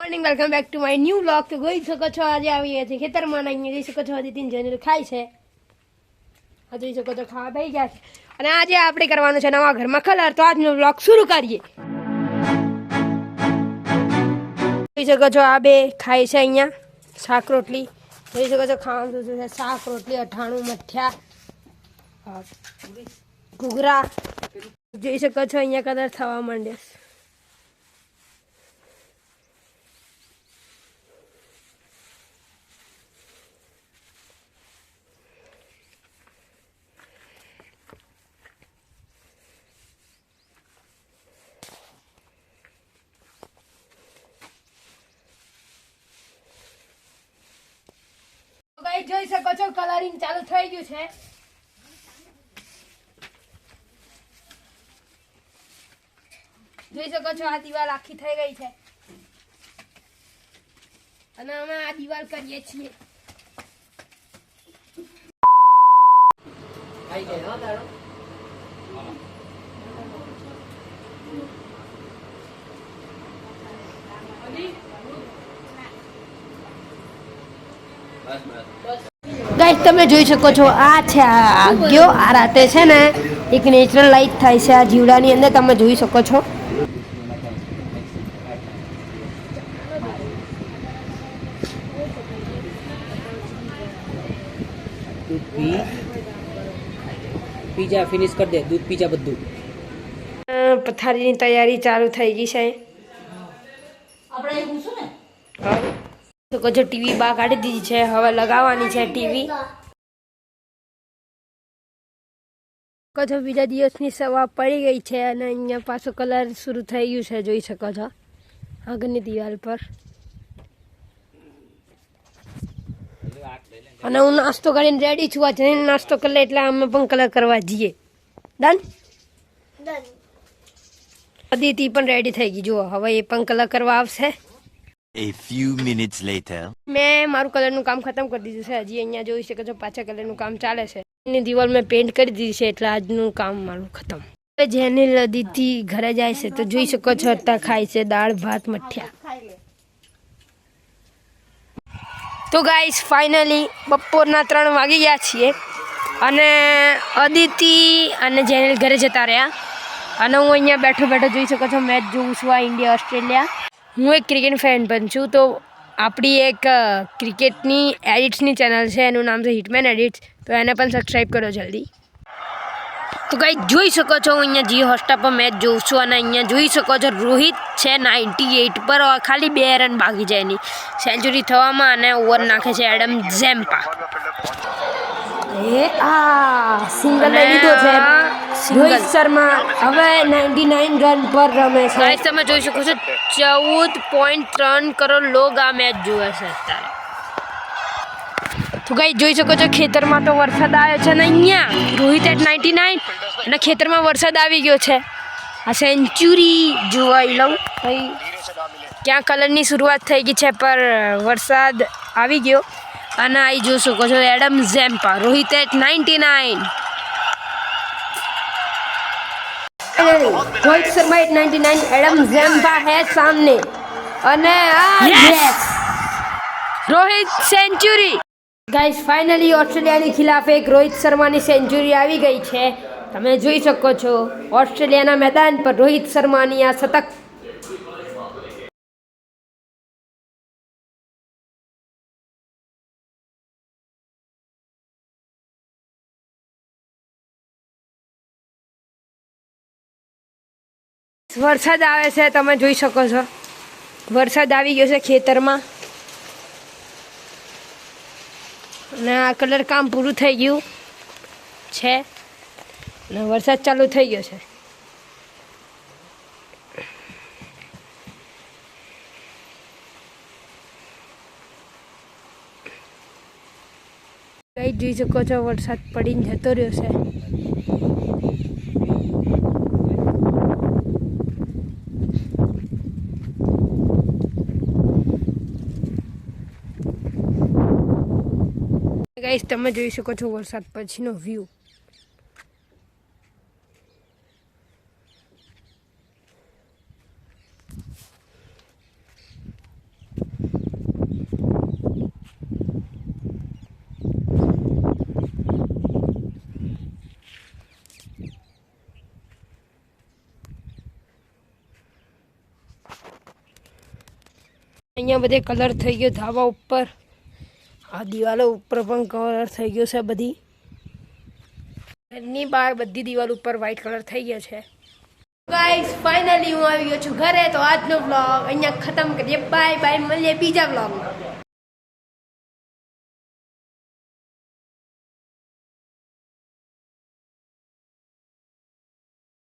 Morning welcome back to my new vlog. તો જોઈ શકો છો આજે આવીએ છીએ ખેતરમાં. અહીંયા જોઈ શકો છો આદિત્ય જઈને ખાય છે. આ જોઈ શકો છો ખાવા થઈ ગયા છે. અને આજે આપણે કરવાનું છે નવા ઘરમાં કલર. તો આજનો વ્લોગ શરૂ કરીએ. જોઈ શકો છો આ બે ખાય છે અહીંયા શાક રોટલી. જોઈ શકો છો ખાવાનું છે શાક રોટલી, અઠાણું, મઠિયા, ઘૂઘરા. જોઈ શકો છો અહીંયા કલર થવા માંડ્યો છે. જોઈ શકો છો કલરિંગ ચાલુ થઈ ગયું છે. જોઈ શકો છો આ દિવાલ આખી થઈ ગઈ છે અને અમે આ દિવાલ કરીએ છીએ. ગાઈસ તમે જોઈ શકો છો આ છે આગિયો. આ રાતે છે ને એક નેચરલ લાઇટ થાય છે આ જીવડાની અંદર. તમે જોઈ શકો છો. दूध पी पिज्जा फिनिश कर दे. दूध पिज्जा બધું. પથારીની તૈયારી ચાલુ થઈ ગઈ છે. આપણે એ પૂછો ને તો કજો ટીવી બહાર કાઢી દીધી છે. હવે લગાવવાની છે ટીવી. કજો બીજા દિવસની સવાર પડી ગઈ છે અને અહીંયા પાછો કલર શરૂ થઈ ગયું છે. જોઈ શકો છો આગળની દિવાલ પર. અને હું નાસ્તો કરીને રેડી છું. આ જઈને નાસ્તો કરી લે એટલે અમે પણ કલર કરવા જઈએ. ડન. અદિતિ પણ રેડી થઈ ગઈ. જુઓ હવે એ પણ કલર કરવા આવશે. A few minutes later. મેં મારું કલરનું કામ ખતમ કરી દીધું છે. હજી અહીંયા જોઈ શકો છો પાછા કલરનું કામ ચાલે છે. એની દિવાલ મેં પેન્ટ કરી દીધી છે એટલે આજનું કામ મારું ખતમ. હવે જેને અદિતિ ઘરે જાય છે તો જોઈ શકો છો અત્યારે ખાય છે દાળ ભાત મઠિયા. તો ગાઈસ ફાઇનલી બપોરના 3 વાગી ગયા છીએ અને અદિતિ અને જેને ઘરે જતા રહ્યા અને હું અહીંયા બેઠો બેઠો જોઈ શકો છો મેચ જોઉં છું આ ઇન્ડિયા ઓસ્ટ્રેલિયા. હું એક ક્રિકેટ ફેન પણ છું. તો આપણી એક ક્રિકેટની એડિટ્સની ચેનલ છે. એનું નામ છે હિટમેન એડિટ્સ. તો એને પણ સબસ્ક્રાઈબ કરો જલ્દી. તો કંઈ જોઈ શકો છો હું અહીંયા જીઓ હોટસ્ટાર પર મેચ જોઉં છું અને અહીંયા જોઈ શકો છો રોહિત છે 98 પર. ખાલી 2 રન બાકી જાય એની સેન્ચુરી થવામાં અને ઓવર નાખે છે એડમ ઝેમ્પા. સિંગલ લઈ લીધો છે રોહિત શર્મા. હવે 99 રન પર રમે છે. ગાઈસ તમે જોઈ શકો છો 14.3 કરોડ લોગ આ મેચ જુએ છે અત્યારે. તો ગાઈસ જોઈ શકો છો ખેતરમાં તો વરસાદ આવ્યો છે ને અહીંયા રોહિત એટ 99 અને ખેતરમાં વરસાદ આવી ગયો છે. આ સેન્ચુરી જોવાઈ લઉં ભાઈ. ક્યાં કલરની શરૂઆત થઈ ગઈ છે પર વરસાદ આવી ગયો અને અહીં જોઈ શકો છો Adam Zampa Rohit at 99. Rohit Sharma at 99 Adam Zampa है सामने અને yes! Rohit century. Guys finally ઓસ્ટ્રેલિયાની ખિલાફ એક રોહિત શર્માની સેન્ચુરી આવી ગઈ છે. તમે જોઈ શકો છો ઓસ્ટ્રેલિયાના મેદાન પર રોહિત શર્માની આ શતક. વરસાદ આવે છે. તમે જોઈ શકો છો વરસાદ આવી ગયો છે ખેતરમાં અને આ કલર કામ પૂરું થઈ ગયું છે અને વરસાદ ચાલુ થઈ ગયો છે. કઈ જોઈ શકો છો વરસાદ પડીને જતો રહ્યો છે. ગાઈસ તમે જોઈ શકો છો વરસાદ પછીનો વ્યૂ. અહીંયા બધે કલર થઈ ગયો ધાબા ઉપર, આ દિવાલો ઉપર પણ કલર થઈ ગયો છે બધી. ઘરની બહાર બધી દિવાલ ઉપર વ્હાઈટ કલર થઈ ગયો છે. ગાઈસ ફાઇનલી હું આવી ગયો છું ઘરે. તો આજનો વ્લોગ અહીંયા ખતમ કરીએ. બાય બાય, મળીએ બીજા વ્લોગમાં.